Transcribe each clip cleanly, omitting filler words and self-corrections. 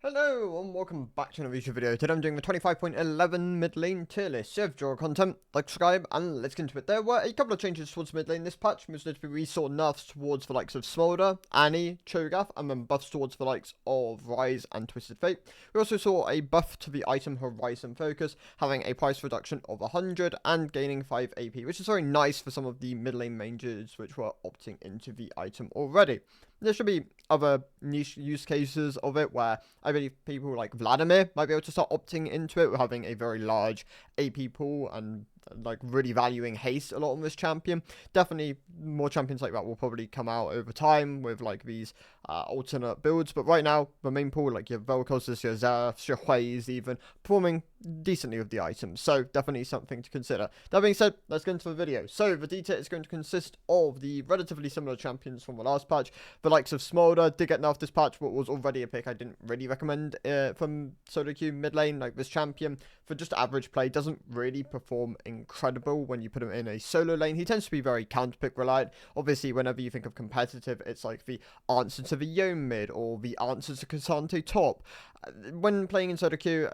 Hello and welcome back to another YouTube video. Today I'm doing the 25.11 mid lane tier list. So if you enjoy content, like, subscribe, and let's get into it. There were a couple of changes towards mid lane this patch. Most notably, we saw nerfs towards the likes of Smolder, Annie, Cho'Gath, and then buffs towards the likes of Rise and Twisted Fate. We also saw a buff to the item Horizon Focus, having a price reduction of 100 and gaining 5 AP, which is very nice for some of the mid lane mages which were opting into the item already. There should be other niche use cases of it where I believe people like Vladimir might be able to start opting into it, having a very large AP pool and like really valuing haste a lot on this champion. Definitely more champions like that will probably come out over time with like these alternate builds, but right now the main pool, like your Vel'Koz, your Zerafs, your Hui's even performing decently with the items, so definitely something to consider. That being said, let's get into the video. So the D-tier is going to consist of the relatively similar champions from the last patch. The likes of Smolder did get nerfed this patch, but was already a pick I didn't really recommend from solo queue mid lane. Like, this champion for just average play doesn't really perform incredible when you put him in a solo lane. He tends to be very counter pick reliant. Obviously, whenever you think of competitive, it's like the answer to the Yone mid or the answer to Cassante top. When playing in solo queue,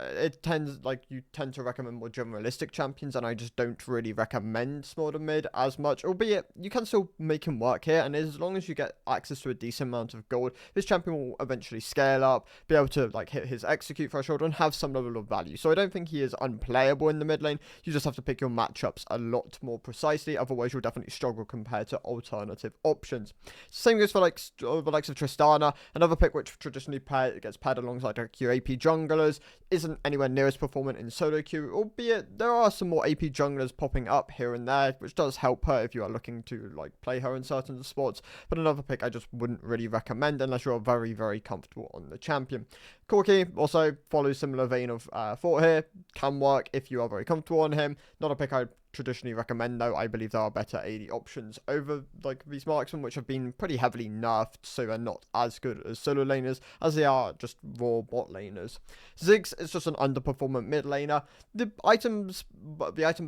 you tend to recommend more generalistic champions, and I just don't really recommend Smolder mid as much, albeit you can still make him work here, and as long as you get access to a decent amount of gold, this champion will eventually scale up, be able to like hit his execute threshold and have some level of value. So I don't think he is unplayable in the mid lane. You just have to pick your matchups a lot more precisely, otherwise you'll definitely struggle compared to alternative options. Same goes for like the likes of Tristana, another pick which traditionally gets paired alongside like your AP junglers, isn't anywhere near as performant in solo queue, albeit there are some more AP junglers popping up here and there, which does help her if you are looking to like play her in certain spots, but another pick I just wouldn't really recommend unless you're very, very comfortable on the champion. Corki also follows similar vein of thought here, can work if you are very comfortable on him. Not a pick I'd traditionally recommend though. I believe there are better AD options over like these marksmen, which have been pretty heavily nerfed, so they're not as good as solo laners as they are just raw bot laners. Ziggs is just an underperformant mid laner. The item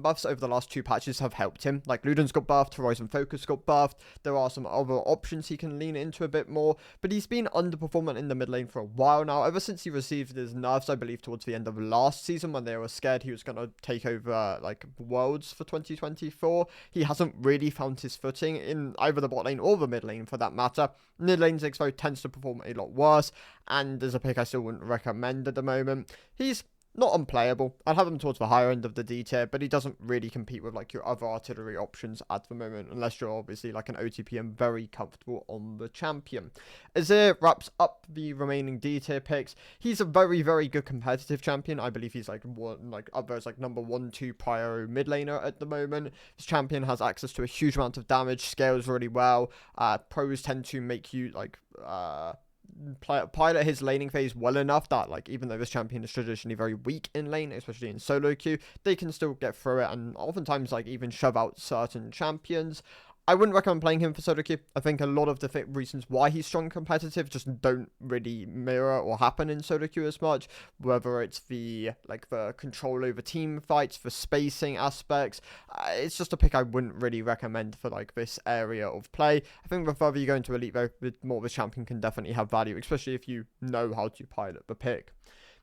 buffs over the last two patches have helped him. Like, Luden's got buffed, Horizon Focus got buffed, there are some other options he can lean into a bit more, but he's been underperformant in the mid lane for a while now, ever since he received his nerfs, I believe towards the end of last season when they were scared he was going to take over like Worlds for 2024. He hasn't really found his footing in either the bot lane or the mid lane for that matter. Mid lane Ziggs though tends to perform a lot worse, and as a pick I still wouldn't recommend at the moment. He's not unplayable. I'd have him towards the higher end of the D tier, but he doesn't really compete with like your other artillery options at the moment, unless you're obviously like an OTP and very comfortable on the champion. Azir wraps up the remaining D tier picks. He's a very, very good competitive champion. I believe he's like number 1-2 prio mid laner at the moment. This champion has access to a huge amount of damage, scales really well. Pros tend to make you like pilot his laning phase well enough that like even though this champion is traditionally very weak in lane, especially in solo queue, they can still get through it and oftentimes like even shove out certain champions. I wouldn't recommend playing him for solo queue. I think a lot of the reasons why he's strong competitive just don't really mirror or happen in solo queue as much, whether it's the control over team fights, for spacing aspects. It's just a pick I wouldn't really recommend for like this area of play. I think the further you go into Elite though, the more the champion can definitely have value, especially if you know how to pilot the pick.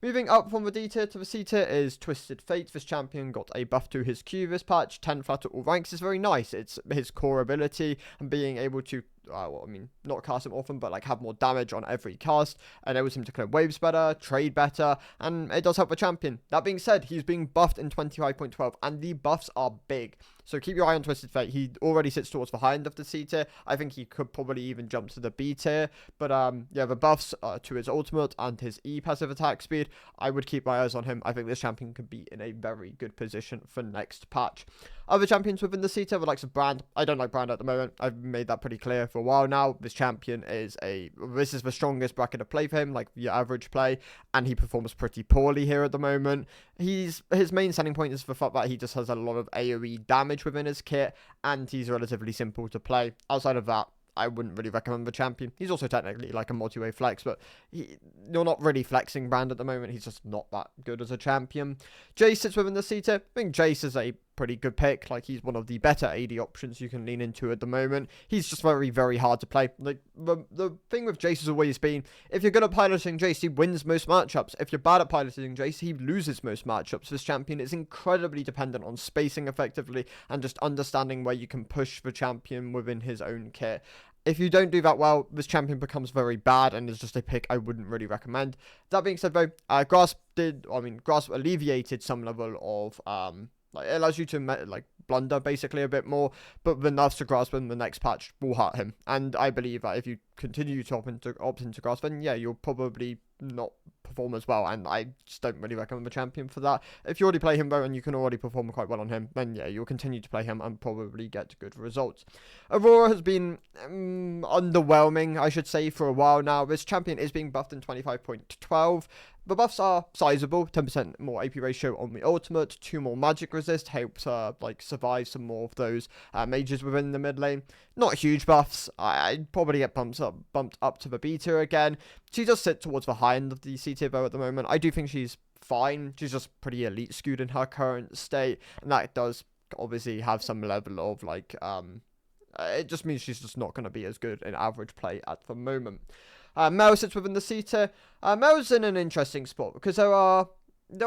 Moving up from the D tier to the C tier is Twisted Fate. This champion got a buff to his Q this patch. 10 flat at all ranks is very nice. It's his core ability and being able to not cast him often, but like have more damage on every cast, enables him to clear waves better, trade better, and it does help the champion. That being said, he's being buffed in 25.12, and the buffs are big. So keep your eye on Twisted Fate. He already sits towards the high end of the C tier. I think he could probably even jump to the B tier. But yeah, the buffs to his ultimate and his E passive attack speed, I would keep my eyes on him. I think this champion could be in a very good position for next patch. Other champions within the C tier, the likes of Brand. I don't like Brand at the moment. I've made that pretty clear for a while now. This champion is the strongest bracket of play for him, like your average play, and he performs pretty poorly here at the moment. His main selling point is the fact that he just has a lot of AoE damage within his kit, and he's relatively simple to play. Outside of that, I wouldn't really recommend the champion. He's also technically like a multi-way flex, but you're not really flexing Brand at the moment. He's just not that good as a champion. Jace sits within the C tier. I think Jace is a pretty good pick. Like, he's one of the better AD options you can lean into at the moment. He's just very, very hard to play. Like, the thing with Jace has always been, if you're good at piloting Jace, he wins most matchups. If you're bad at piloting Jace, he loses most matchups. This champion is incredibly dependent on spacing effectively and just understanding where you can push the champion within his own kit. If you don't do that well, this champion becomes very bad and is just a pick I wouldn't really recommend. That being said, though, Grasp alleviated some level of like, it allows you to like blunder basically a bit more, but the nerfs to Grasp in the next patch will hurt him. And I believe that if you continue to opt into Grasp, then yeah, you'll probably not perform as well, and I just don't really recommend the champion for that. If you already play him though, and you can already perform quite well on him, then yeah, you'll continue to play him and probably get good results. Aurora has been underwhelming, I should say, for a while now. This champion is being buffed in 25.12. The buffs are sizable, 10% more AP ratio on the ultimate, 2 more magic resist, helps like survive some more of those mages within the mid lane. Not huge buffs. I'd probably get bumped up to the beta again. She does sit towards the high end of the C tier though at the moment. I do think she's fine. She's just pretty elite skewed in her current state, and that does obviously have some level of like it just means she's just not going to be as good in average play at the moment. Mel sits within the C tier. Mel's in an interesting spot because there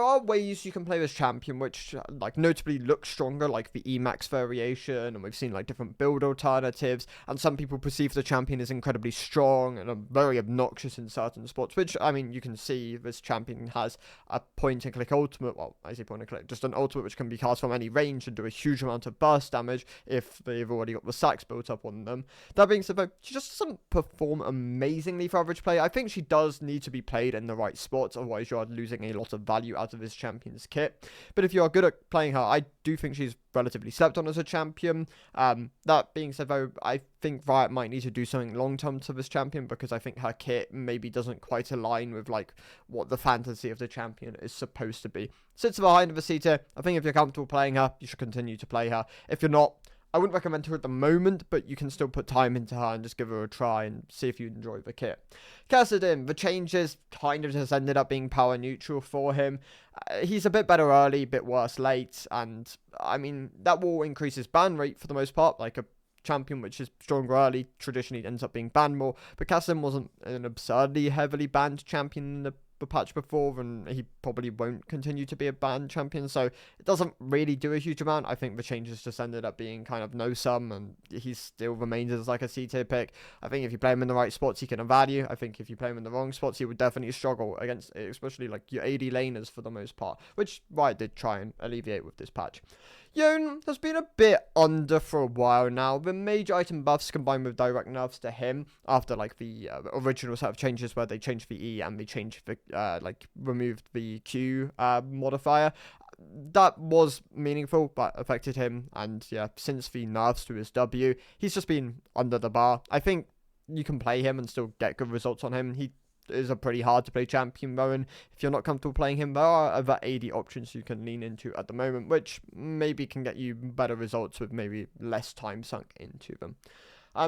are ways you can play this champion which like notably look stronger, like the Emax variation, and we've seen like different build alternatives, and some people perceive the champion as incredibly strong and very obnoxious in certain spots, which I mean you can see this champion has a point and click ultimate. Well, I say point and click, just an ultimate which can be cast from any range and do a huge amount of burst damage if they've already got the sacks built up on them. That being said though, she just doesn't perform amazingly for average play. I think she does need to be played in the right spots, otherwise you are losing a lot of value out of this champion's kit. But if you are good at playing her, I do think she's relatively slept on as a champion. That being said though, I think Riot might need to do something long term to this champion, because I think her kit maybe doesn't quite align with like what the fantasy of the champion is supposed to be. Sits behind of a C tier. I think if you're comfortable playing her, you should continue to play her. If you're not, I wouldn't recommend her at the moment, but you can still put time into her and just give her a try and see if you enjoy the kit. Kassadin, the changes kind of just ended up being power neutral for him. He's a bit better early, bit worse late, and I mean, that will increase his ban rate for the most part. Like a champion which is stronger early traditionally ends up being banned more, but Kassadin wasn't an absurdly heavily banned champion in the patch before, and he probably won't continue to be a banned champion, so it doesn't really do a huge amount. I think the changes just ended up being kind of no sum, and he still remains as like a C tier pick. I think if you play him in the right spots, he can add value. I think if you play him in the wrong spots, he would definitely struggle against especially like your AD laners for the most part, which Riot did try and alleviate with this patch. Yone has been a bit under for a while now. The major item buffs combined with direct nerfs to him after like the original set of changes where they changed the E and they changed the like removed the Q modifier. That was meaningful, but affected him. And yeah, since the nerfs to his W, he's just been under the bar. I think you can play him and still get good results on him. He is a pretty hard to play champion though, and if you're not comfortable playing him, there are other AD options you can lean into at the moment, which maybe can get you better results with maybe less time sunk into them.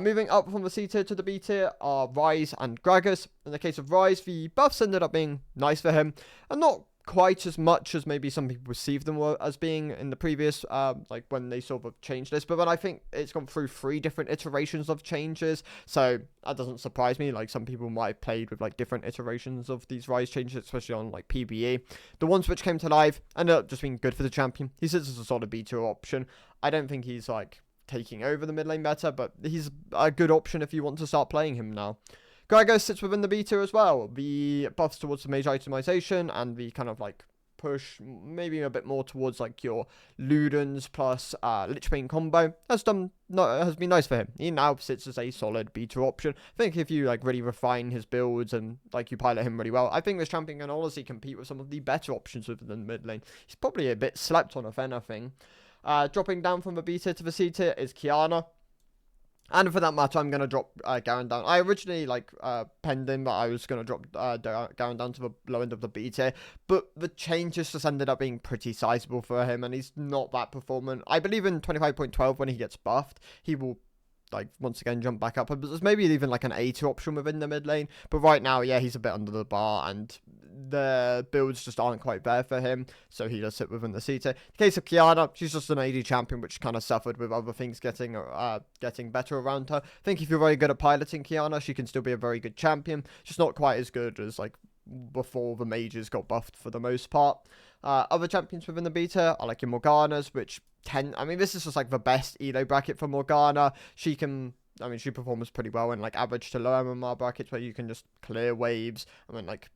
Moving up from the C tier to the B tier are Ryze and Gragas. In the case of Ryze, the buffs ended up being nice for him, and not quite as much as maybe some people perceive them as being in the previous, like when they sort of changed this. But then I think it's gone through 3 different iterations of changes, so that doesn't surprise me. Like some people might have played with like different iterations of these Ryze changes, especially on like PBE. The ones which came to life ended up just being good for the champion. He sits as a solid B2 option. I don't think he's like taking over the mid lane meta, but he's a good option if you want to start playing him now. Gragas sits within the B2 as well. The buffs towards the mage itemization and the kind of like push maybe a bit more towards like your Ludens plus Lich Bane combo has been nice for him. He now sits as a solid B2 option. I think if you like really refine his builds and like you pilot him really well, I think this champion can honestly compete with some of the better options within the mid lane. He's probably a bit slept on if anything. Dropping down from the B tier to the C tier is Kiana. And for that matter, I'm going to drop Garen down. I originally penned in that I was going to drop Garen down to the low end of the B tier, but the changes just ended up being pretty sizable for him, and he's not that performant. I believe in 25.12 when he gets buffed, he will like once again jump back up, but there's maybe even like an A2 option within the mid lane, but right now, yeah, he's a bit under the bar, and the builds just aren't quite there for him, so he does sit within the C tier. In the case of Kiana, she's just an AD champion, which kind of suffered with other things getting better around her. I think if you're very good at piloting Kiana, she can still be a very good champion, just not quite as good as like before the mages got buffed for the most part. Other champions within the beta are like your Morganas, which this is just like the best elo bracket for Morgana. She performs pretty well in like average to low MMR brackets where you can just clear waves. Like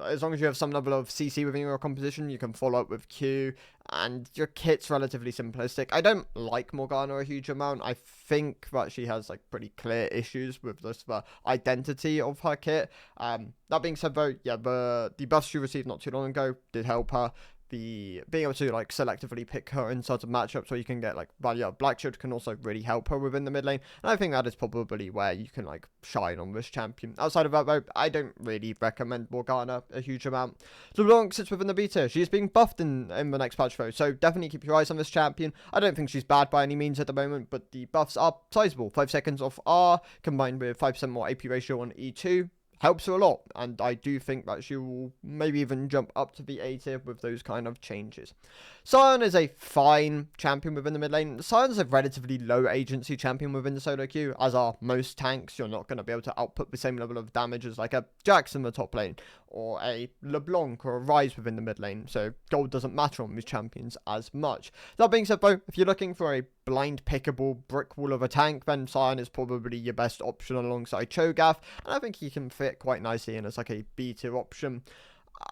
as long as you have some level of CC within your composition, you can follow up with Q, and your kit's relatively simplistic. I don't like Morgana a huge amount. I think that she has like pretty clear issues with just the identity of her kit. That being said though, yeah, the buffs she received not too long ago did help her. Being able to like selectively pick her in certain matchups where you can get like Black Shield can also really help her within the mid lane, and I think that is probably where you can like shine on this champion. Outside of that though, I don't really recommend Morgana a huge amount. LeBlanc sits within the beta. She is being buffed in the next patch though, so definitely keep your eyes on this champion. I don't think she's bad by any means at the moment, but the buffs are sizable. 5 seconds off R combined with 5% more AP ratio on E2 helps her a lot, and I do think that she will maybe even jump up to the A tier with those kind of changes. Sion is a fine champion within the mid lane. Sion's a relatively low agency champion within the solo queue, as are most tanks. You're not going to be able to output the same level of damage as like a Jax in the top lane, or a LeBlanc or a Ryze within the mid lane, so gold doesn't matter on these champions as much. That being said though, if you're looking for a blind pickable brick wall of a tank, then Sion is probably your best option alongside Cho'Gath, and I think he can fit quite nicely in as like a B tier option.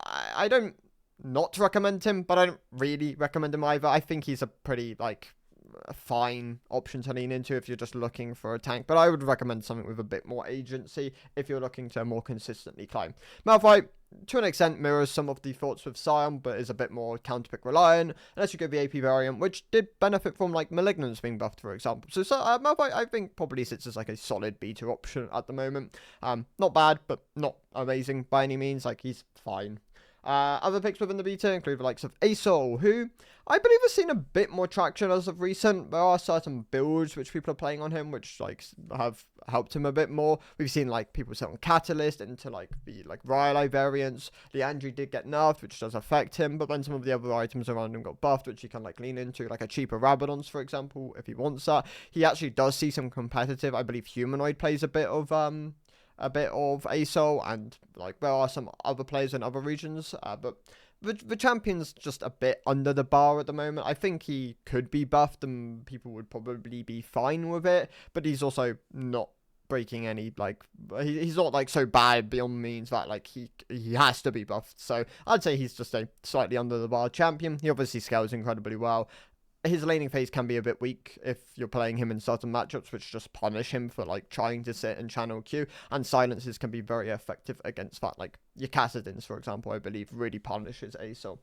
I don't not recommend him, but I don't really recommend him either. I think he's a pretty like a fine option to lean into if you're just looking for a tank, but I would recommend something with a bit more agency if you're looking to more consistently climb. Malphite, to an extent, mirrors some of the thoughts with Sion, but is a bit more counterpick reliant, unless you go the AP variant, which did benefit from like Malignance being buffed, for example. So Malphite, I think, probably sits as like a solid beta option at the moment. Not bad, but not amazing by any means. Like, he's fine. Other picks within the beta include the likes of Asol, who I believe has seen a bit more traction as of recent. There are certain builds which people are playing on him, which like have helped him a bit more. We've seen like people set on Catalyst into like the like Rylai variants. Leandri did get nerfed, which does affect him, but then some of the other items around him got buffed, which he can like lean into, like a cheaper Rabadons, for example, if he wants that. He actually does see some competitive. I believe Humanoid plays a bit of ASOL, and like there are some other players in other regions, but the champion's just a bit under the bar at the moment. I think he could be buffed and people would probably be fine with it, but he's also not breaking any like he's not like so bad beyond means that like he has to be buffed. So I'd say he's just a slightly under the bar champion. He obviously scales incredibly well. His laning phase can be a bit weak if you're playing him in certain matchups, which just punish him for like trying to sit and channel Q, and silences can be very effective against that. Like your Cassidins, for example, I believe really punishes Asol.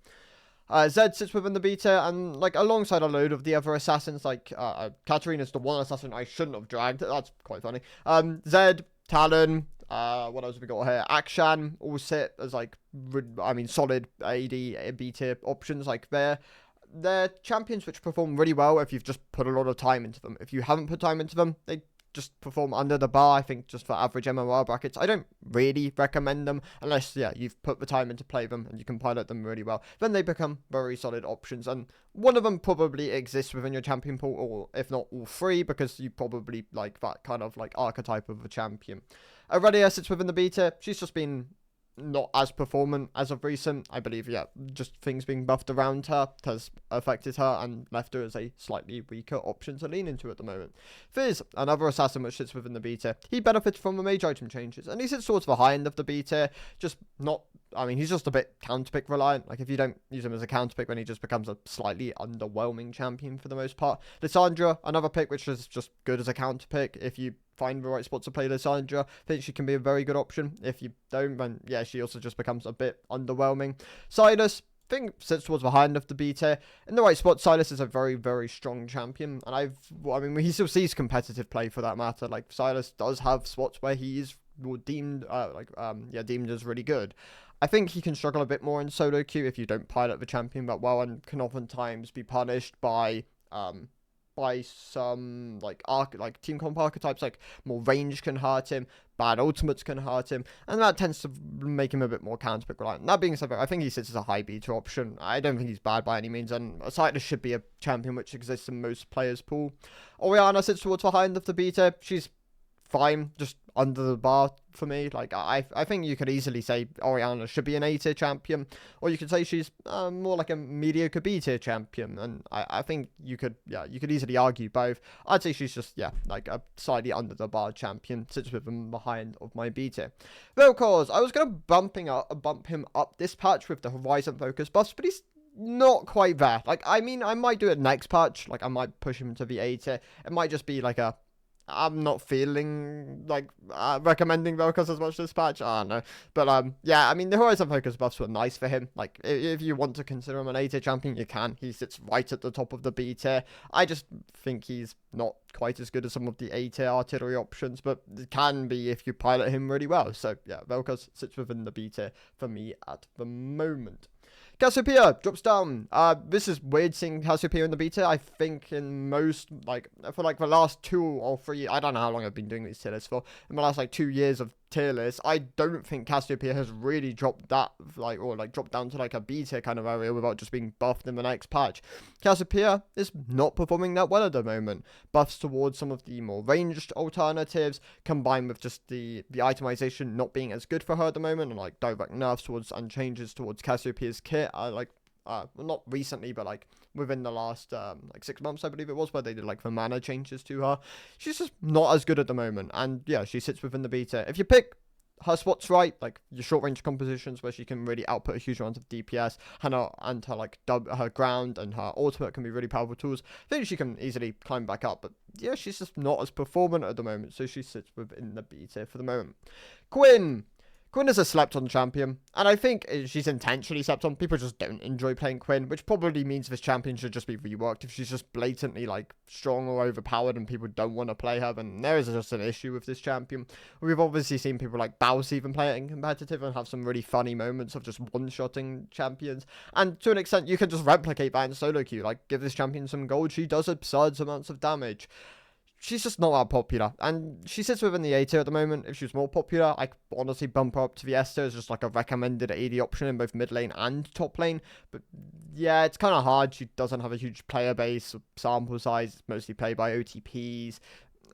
Zed sits within the beta, and like alongside a load of the other assassins, like Katarina's the one assassin I shouldn't have dragged. That's quite funny. Zed, Talon, what else have we got here? Akshan all sit as like solid AD B tier options. Like they're champions which perform really well if you've just put a lot of time into them. If you haven't put time into them, they just perform under the bar, I think, just for average MMR brackets. I don't really recommend them unless, yeah, you've put the time in to play them and you can pilot them really well. Then they become very solid options, and one of them probably exists within your champion pool, or if not all three, because you probably like that kind of like archetype of a champion. Aurelia sits within the beta. She's just been not as performant as of recent. I believe, yeah, just things being buffed around her has affected her and left her as a slightly weaker option to lean into at the moment. Fizz, another assassin which sits within the beta, he benefits from the mage item changes, and he sits towards the high end of the beta, just not, he's just a bit counterpick reliant. Like, if you don't use him as a counterpick, then he just becomes a slightly underwhelming champion for the most part. Lissandra, another pick which is just good as a counterpick. If you find the right spot to play Lissandra, I think she can be a very good option. If you don't, then yeah, she also just becomes a bit underwhelming. Silas, I think, sits towards the high end of the beta. In the right spot, Silas is a very, very strong champion, and he still sees competitive play for that matter. Like, Silas does have spots where he is deemed as really good. I think he can struggle a bit more in solo queue if you don't pilot the champion that well, and can oftentimes be punished by by some like team comp archetypes, like more range can hurt him, bad ultimates can hurt him, and that tends to make him a bit more counter pick reliant. That being said, I think he sits as a high beta option. I don't think he's bad by any means, and Asita should be a champion which exists in most players' pool. Orianna sits towards the high end of the beta. She's fine, just under the bar for me. Like, I think you could easily say Orianna should be an A tier champion, or you could say she's more like a mediocre B tier champion, and I think you could easily argue both. I'd say she's just, like a slightly under the bar champion, sits within the high end of my B tier. Vel'Koz, I was going to bump him up this patch with the Horizon focus buffs, but he's not quite there. Like, I mean, I might do it next patch, like I might push him to the A tier. It might just be like I'm not feeling like recommending Vel'Koz as much this patch. I don't know. But yeah, I mean, the Horizon focus buffs were nice for him. Like, if you want to consider him an A tier champion, you can. He sits right at the top of the B tier. I just think he's not quite as good as some of the A tier artillery options, but it can be if you pilot him really well. So yeah, Vel'Koz sits within the B tier for me at the moment. Cassiopeia drops down. This is weird seeing Cassiopeia in the beta. I think in most, for the last 2 or 3, I don't know how long I've been doing these tier lists for. In the last 2 years of tier lists, I don't think Cassiopeia has really dropped that, dropped down to a B tier kind of area without just being buffed in the next patch. Cassiopeia is not performing that well at the moment. Buffs towards some of the more ranged alternatives, combined with just the itemization not being as good for her at the moment, and direct nerfs towards and changes towards Cassiopeia's kit. Not recently, but within the last 6 months, I believe it was, where they did the mana changes to her. She's just not as good at the moment, and yeah, she sits within the beta. If you pick her spots right, your short range compositions where she can really output a huge amount of DPS, and her ground and her ultimate can be really powerful tools, I think she can easily climb back up. But yeah, she's just not as performant at the moment, so she sits within the beta for the moment. Quinn is a slept-on champion, and I think she's intentionally slept on. People just don't enjoy playing Quinn, which probably means this champion should just be reworked. If she's just blatantly, strong or overpowered and people don't want to play her, then there is just an issue with this champion. We've obviously seen people like Baus even play it in competitive and have some really funny moments of just one-shotting champions. And to an extent, you can just replicate that in solo queue. Give this champion some gold. She does absurd amounts of damage. She's just not that popular, and she sits within the A tier at the moment. If she was more popular, I could honestly bump her up to the S tier as just a recommended AD option in both mid lane and top lane. But yeah, it's kind of hard. She doesn't have a huge player base, sample size. It's mostly played by OTPs,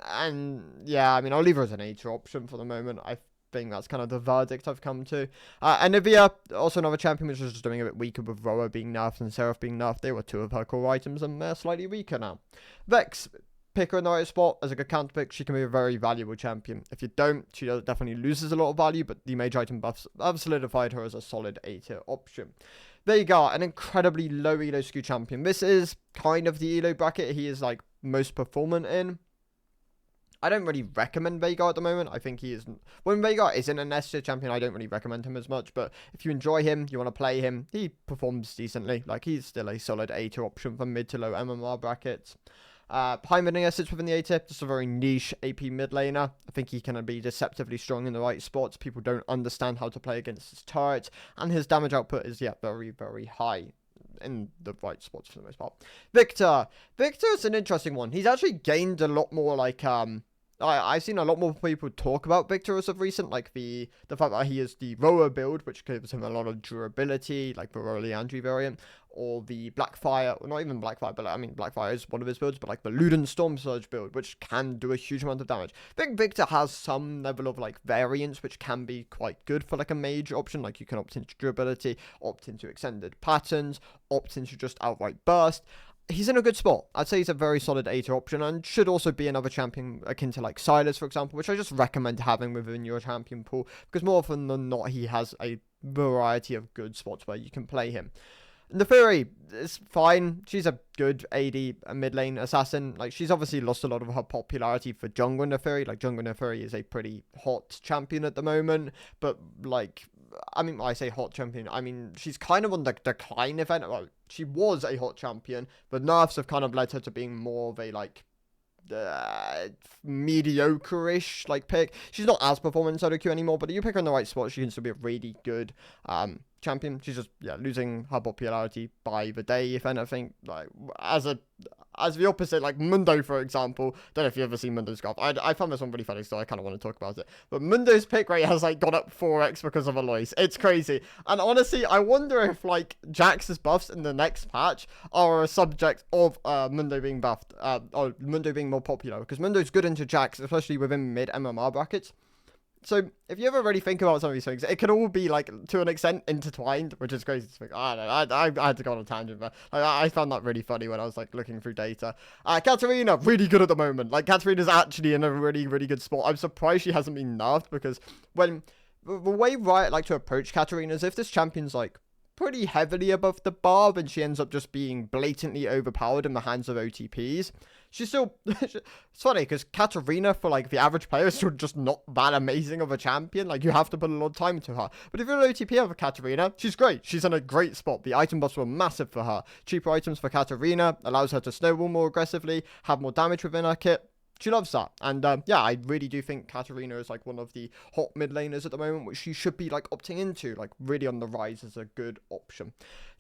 and yeah, I mean, I'll leave her as an A tier option for the moment. I think that's kind of the verdict I've come to. And Nivea, also another champion, which is just doing a bit weaker with Roa being nerfed and Seraph being nerfed. They were 2 of her core items, and they're slightly weaker now. Vex, pick her in the right spot as a good counter pick. She can be a very valuable champion. If you don't, she definitely loses a lot of value, but the mage item buffs have solidified her as a solid A tier option. Veigar, an incredibly low elo skew champion. This is kind of the elo bracket he is most performant in. I don't really recommend Veigar at the moment. I think he isn't. When Veigar isn't an S tier champion, I don't really recommend him as much. But if you enjoy him, you want to play him, he performs decently. He's still a solid A tier option for mid to low MMR brackets. Heimerdinger sits within the A tier, just a very niche AP mid laner. I think he can be deceptively strong in the right spots. People don't understand how to play against his turret, and his damage output is, very, very high in the right spots for the most part. Victor is an interesting one. He's actually gained a lot more, I've seen a lot more people talk about Victor as of recent, the fact that he is the Roa build, which gives him a lot of durability, the Roa Leandri variant, or the Blackfire, well, not even Blackfire, but Blackfire is one of his builds, but the Luden Storm Surge build, which can do a huge amount of damage. I think Victor has some level of variance, which can be quite good for a mage option. You can opt into durability, opt into extended patterns, opt into just outright burst. He's in a good spot. I'd say he's a very solid A tier option, and should also be another champion akin to Silas, for example, which I just recommend having within your champion pool, because more often than not, he has a variety of good spots where you can play him. Neferi is fine. She's a good AD, a mid lane assassin. She's obviously lost a lot of her popularity for jungle Neferi. Jungle Neferi is a pretty hot champion at the moment, but when I say hot champion, I mean she's kind of on the decline event. Well, she was a hot champion, but nerfs have kind of led her to being more of a mediocre-ish pick. She's not as performant in solo queue anymore, but if you pick her in the right spot, she can still be a really good champion. She's just losing her popularity by the day, if anything. As as the opposite, like Mundo, for example. Don't know if you've ever seen Mundo's graph. I found this one really funny, so I kind of want to talk about it. But Mundo's pick rate has like gone up 4x because of Alois. It's crazy. And honestly, I wonder if like Jax's buffs in the next patch are a subject of Mundo being buffed, or Mundo being more popular, because Mundo's good into Jax, especially within mid MMR brackets. So, if you ever really think about some of these things, it can all be, like, to an extent, intertwined, which is crazy to think. I don't know, I had to go on a tangent, but I found that really funny when I was, like, looking through data. Katarina, really good at the moment. Like, Katarina's actually in a really, really good spot. I'm surprised she hasn't been nerfed, because when the way Riot like to approach Katarina is if this champion's, like, pretty heavily above the bar, and she ends up just being blatantly overpowered in the hands of OTPs. She's still, it's funny, because Katarina, for, like, the average player, is still just not that amazing of a champion. Like, you have to put a lot of time into her. But if you're an OTP of Katarina, she's great. She's in a great spot. The item buffs were massive for her. Cheaper items for Katarina allows her to snowball more aggressively, have more damage within her kit. She loves that. And, yeah, I really do think Katarina is, like, one of the hot mid laners at the moment, which she should be, like, opting into. Like, really on the rise as a good option.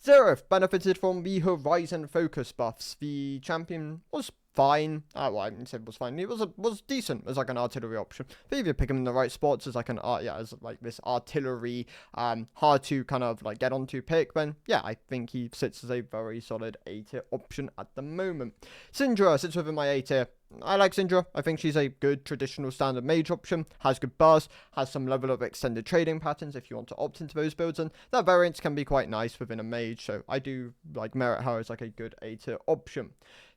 Xerath benefited from the Horizon focus buffs. The champion was fine. Well, I said was fine. It was decent as, like, an artillery option. But if you pick him in the right spots as, like, as, like, this artillery, hard to kind of, like, get onto pick, then, yeah, I think he sits as a very solid A-tier option at the moment. Syndra sits within my A-tier. I like Syndra. I think she's a good traditional standard mage option, has good burst, has some level of extended trading patterns if you want to opt into those builds, and that variance can be quite nice within a mage, so I do like merit her as like a good A-tier option.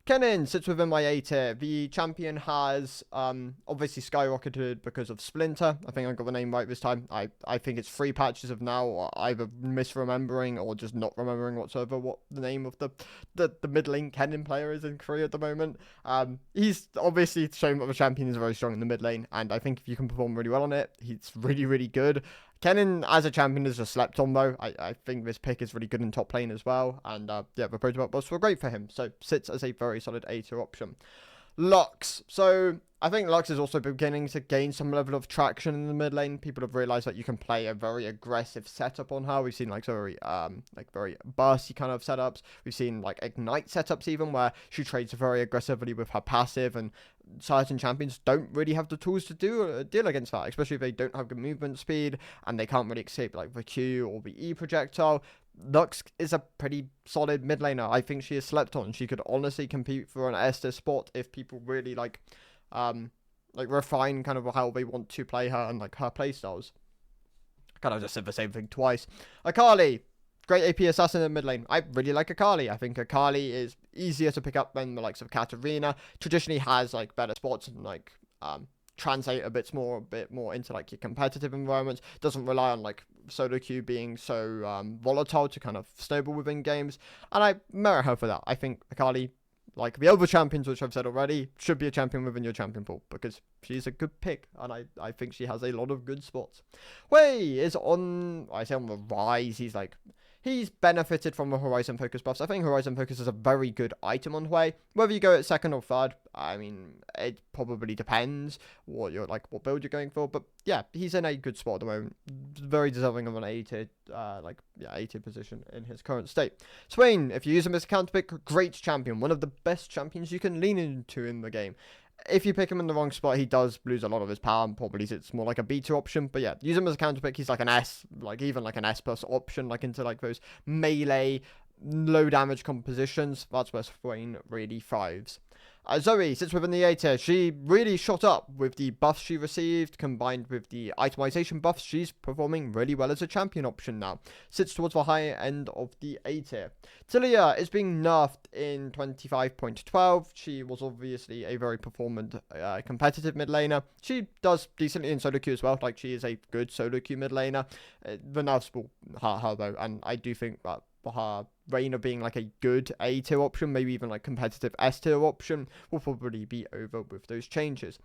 Kennen sits within my A tier. The champion has obviously skyrocketed because of Splinter. I think I got the name right this time. I think it's 3 patches of now either misremembering or just not remembering whatsoever what the name of the mid lane Kennen player is in Korea at the moment. He's obviously shown that the champion is very strong in the mid lane, and I think if you can perform really well on it, he's really, really good. Kennen as a champion is just slept on though. I think this pick is really good in top lane as well. And yeah, the protobot buffs were great for him. So sits as a very solid A-tier option. Lux. So I think Lux is also beginning to gain some level of traction in the mid lane. People have realized that you can play a very aggressive setup on her. We've seen like very bursty kind of setups. We've seen like ignite setups even where she trades very aggressively with her passive, and certain champions don't really have the tools to deal against that, especially if they don't have good movement speed and they can't really escape like the Q or the E projectile. Lux is a pretty solid mid laner. I think she is slept on. She could honestly compete for an Esther spot if people really like refine kind of how they want to play her and like her playstyles. I kind of just said the same thing twice. Akali, great AP assassin in mid lane. I really like Akali. I think Akali is easier to pick up than the likes of Katarina. Traditionally has like better spots and like translate a bit more into like your competitive environments. Doesn't rely on like solo queue being so volatile to kind of snowball within games. And I merit her for that. I think Akali, like the other champions, which I've said already, should be a champion within your champion pool because she's a good pick, and I think she has a lot of good spots. Wei is on the rise. He's benefited from the Horizon Focus buffs. I think Horizon Focus is a very good item on Wei. Whether you go at second or third, I mean, it probably depends what build you're going for. But yeah, he's in a good spot at the moment. Very deserving of an A-tier, A-tier position in his current state. Swain, if you use him as a counter pick, great champion. One of the best champions you can lean into in the game. If you pick him in the wrong spot, he does lose a lot of his power and probably it's more like a B2 option. But yeah, use him as a counter pick. He's like an S, like even like an S plus option, like into like those melee, low damage compositions. That's where Swain really thrives. Zoe sits within the A tier. She really shot up with the buffs she received, combined with the itemization buffs. She's performing really well as a champion option now. Sits towards the higher end of the A tier. Tilia is being nerfed in 25.12. She was obviously a very performant, competitive mid laner. She does decently in solo queue as well. Like, she is a good solo queue mid laner. The nerfs will hurt her though, and I do think that for her reign of being like a good A tier option, maybe even like competitive S tier option, will probably be over with those changes.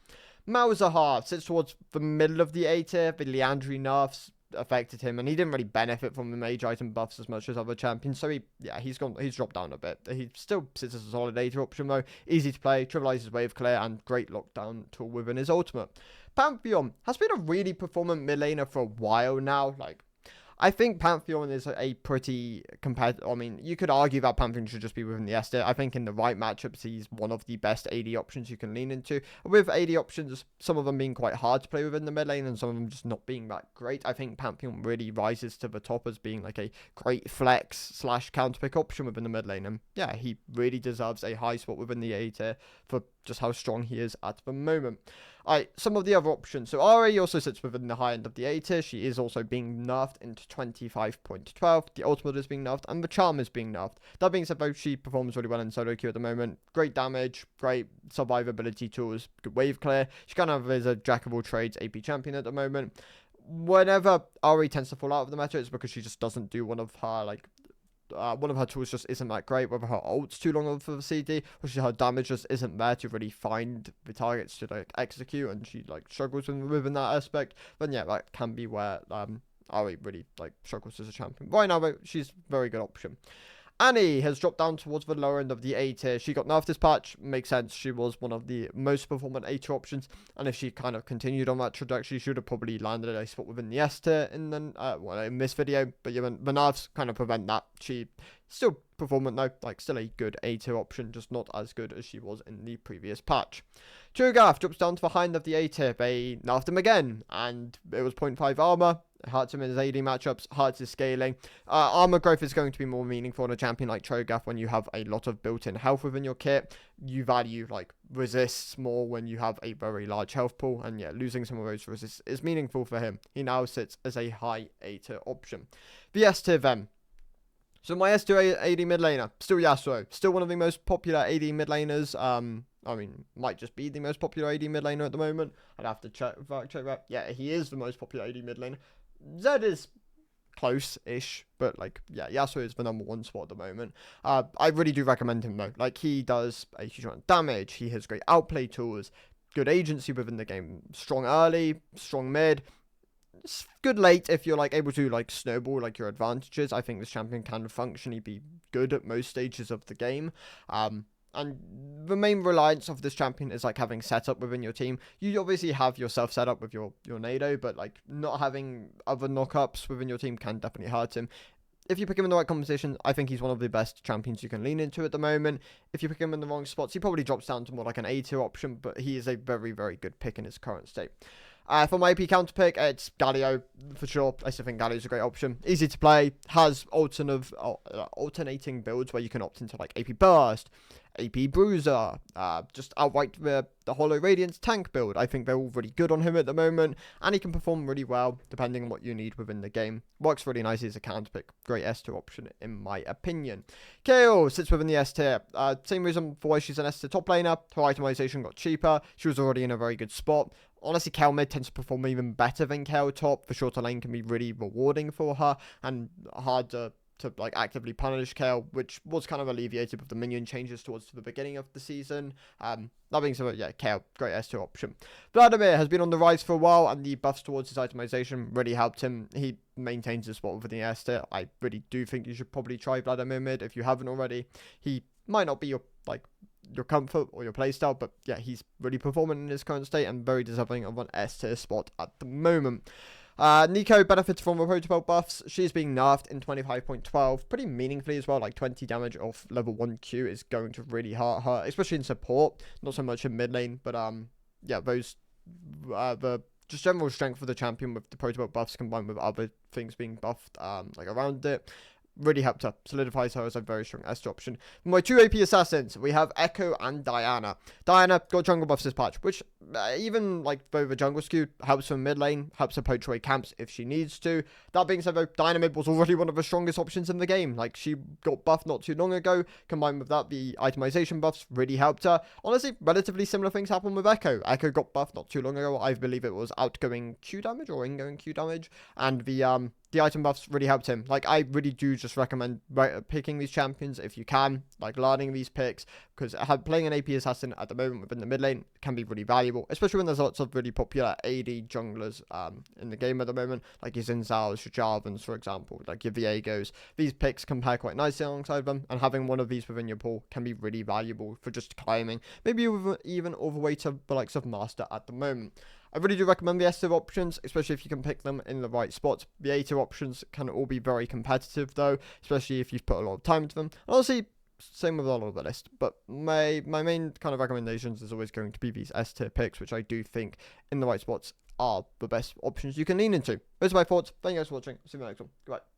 Malzahar sits towards the middle of the A tier. The Liandry nerfs affected him, and he didn't really benefit from the mage item buffs as much as other champions, so he's dropped down a bit. He still sits as a solid A tier option though, easy to play, trivializes wave clear, and great lockdown tool within his ultimate. Pantheon has been a really performant mid laner for a while now. Like, I think Pantheon is a pretty competitive. I mean, you could argue that Pantheon should just be within the S tier. I think in the right matchups, he's one of the best AD options you can lean into. With AD options, some of them being quite hard to play within the mid lane and some of them just not being that great, I think Pantheon really rises to the top as being like a great flex / counter pick option within the mid lane. And yeah, he really deserves a high spot within the A tier for just how strong he is at the moment. Alright, some of the other options. So RA also sits within the high end of the A tier. She is also being nerfed into 25.12. The ultimate is being nerfed and the charm is being nerfed. That being said though, she performs really well in solo queue at the moment. Great damage, great survivability tools, good wave clear. She kind of is a jack of all trades AP champion at the moment. Whenever RA tends to fall out of the meta, it's because she just doesn't do one of her tools just isn't that great, whether her ult's too long for the CD, or her damage just isn't there to really find the targets to like execute, and she like struggles within that aspect. Then yeah, that can be where Ari really like struggles as a champion. Right now, though, she's a very good option. Annie has dropped down towards the lower end of the A tier. She got nerfed this patch. Makes sense. She was one of the most performant A tier options. And if she kind of continued on that trajectory, she should have probably landed a spot within the S tier in this video. But yeah, the nerfs kind of prevent that. She still performant though. Like still a good A tier option, just not as good as she was in the previous patch. Cho'Gath drops down to the high end of the A tier. They nerfed him again. And it was 0.5 armor. It hurts him in his AD matchups, hurts his scaling. Armor growth is going to be more meaningful on a champion like Cho'Gath when you have a lot of built-in health within your kit. You value like resists more when you have a very large health pool, and yeah, losing some of those resists is meaningful for him. He now sits as a high A tier option. The S tier then. So my S tier AD mid laner, still Yasuo, still one of the most popular AD mid laners. I mean, might just be the most popular AD mid laner at the moment. I'd have to check that. Yeah, he is the most popular AD mid laner. Zed is close-ish, but like, yeah, Yasuo is the #1 spot at the moment. I really do recommend him though. Like, he does a huge amount of damage. He has great outplay tools, good agency within the game, strong early, strong mid. It's good late if you're like able to like snowball like your advantages. I think this champion can functionally be good at most stages of the game. And the main reliance of this champion is like having setup within your team. You obviously have yourself set up with your Nado, but like not having other knockups within your team can definitely hurt him. If you pick him in the right competition, I think he's one of the best champions you can lean into at the moment. If you pick him in the wrong spots, he probably drops down to more like an A tier option, but he is a very, very good pick in his current state. For my AP counter pick, it's Galio for sure. I still think Galio's a great option. Easy to play, has alternating builds where you can opt into like AP Burst, AP Bruiser, just outright the Hollow Radiance tank build. I think they're all really good on him at the moment, and he can perform really well depending on what you need within the game. Works really nicely as a counter pick. Great S tier option in my opinion. Kayle sits within the S tier. Same reason for why she's an S tier top laner. Her itemization got cheaper. She was already in a very good spot. Honestly, Kayle mid tends to perform even better than Kayle top. The shorter lane can be really rewarding for her and hard to like actively punish Kayle, which was kind of alleviated with the minion changes towards the beginning of the season. That being said, yeah, Kayle, great S tier option. Vladimir has been on the rise for a while, and the buffs towards his itemization really helped him. He maintains his spot within the S tier. I really do think you should probably try Vladimir mid if you haven't already. He might not be your comfort or your playstyle, but yeah, he's really performing in his current state and very deserving of an S tier spot at the moment. Nico benefits from the protocol buffs. She's being nerfed in 25.12 pretty meaningfully as well. Like 20 damage off level 1 Q is going to really hurt her, especially in support, not so much in mid lane, but yeah, those the just general strength of the champion with the protocol buffs combined with other things being buffed like around it really helped her, solidifies her as a very strong S option. For my two AP assassins, we have Echo and Diana. Diana got jungle buffs this patch, which even like though the jungle skew helps her mid lane, helps her poach away camps if she needs to. That being said though, Diana mid was already one of the strongest options in the game. Like she got buffed not too long ago, combined with that the itemization buffs really helped her. Honestly, relatively similar things happened with Echo. Echo got buffed not too long ago. I believe it was outgoing Q damage or ingoing Q damage, and the item buffs really helped him. Like, I really do just recommend picking these champions if you can, like learning these picks, because playing an AP assassin at the moment within the mid lane can be really valuable, especially when there's lots of really popular AD junglers in the game at the moment, like your Zinzaos, your Jarvans, for example, like your Viegos. These picks compare quite nicely alongside them, and having one of these within your pool can be really valuable for just climbing, maybe even all the way to the likes of Master at the moment. I really do recommend the S tier options, especially if you can pick them in the right spots. The A tier options can all be very competitive though, especially if you've put a lot of time into them. And honestly, same with all of the list, but my main kind of recommendations is always going to be these S tier picks, which I do think in the right spots are the best options you can lean into. Those are my thoughts. Thank you guys for watching. See you in the next one. Goodbye.